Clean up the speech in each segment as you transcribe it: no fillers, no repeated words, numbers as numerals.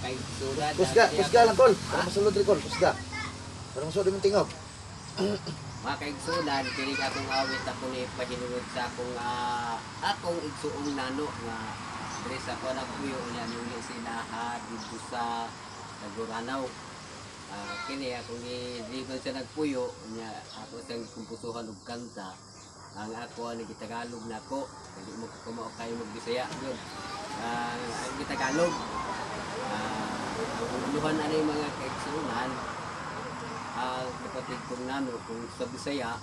makaigsunan. Kusga lang tol. Para masulod rin kol, kusga. Para masulod yung tingog. Makaigsunan, kini akong awit ako ni pahinungod sa akong igsuong nano nga dres ako nagpuyo niya nuli sinaha dito sa Naguranaw. Kini akong gidriban sa nagpuyo niya ako siyang kumpusuhan og kanta. Ang ako ni Tagalog nako, hindi mo kumao kayo magbisaya yun. Ang Tagalog. Ang uluhan ano yung mga kaigsunan, ang kapatid kong nano kung sa Bisaya,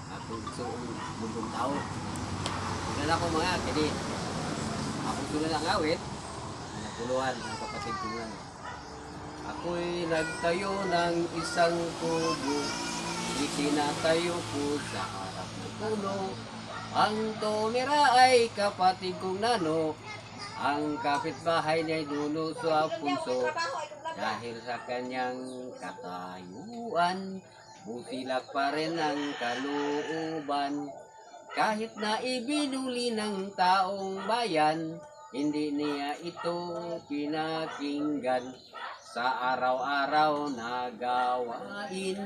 akong suong mundong tao. Ilan ako mga kini, akong sunod ang awit, napuluhan ang kapatid kong nano. Ako'y nagtayo ng isang kubo, itinatayo ko sa harap ng puno. Ang tumira ay kapatid kong nano, ang kapitbahay niya'y dulo sa punso. Dahil sa kanyang katayuan, butilak pa rin ang kalooban. Kahit na ibinuli ng taong bayan, hindi niya ito pinakinggan. Sa araw-araw na gawain,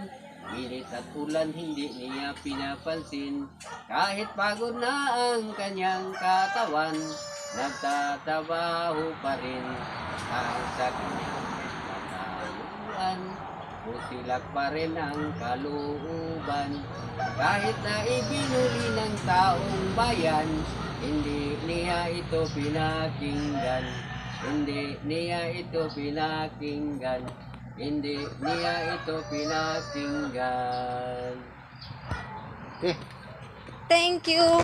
init at ulan hindi niya pinapansin. Kahit pagod na ang kanyang katawan, nagtatrabaho pa rin. Kahit sa kanyang katayuan, busilak pa rin ang kalooban. Kahit na ibinuli ng taong bayan, hindi niya ito pinakinggan. Hindi niya ito pinakinggan. Hindi niya ito pinakinggan. Okay. Thank you.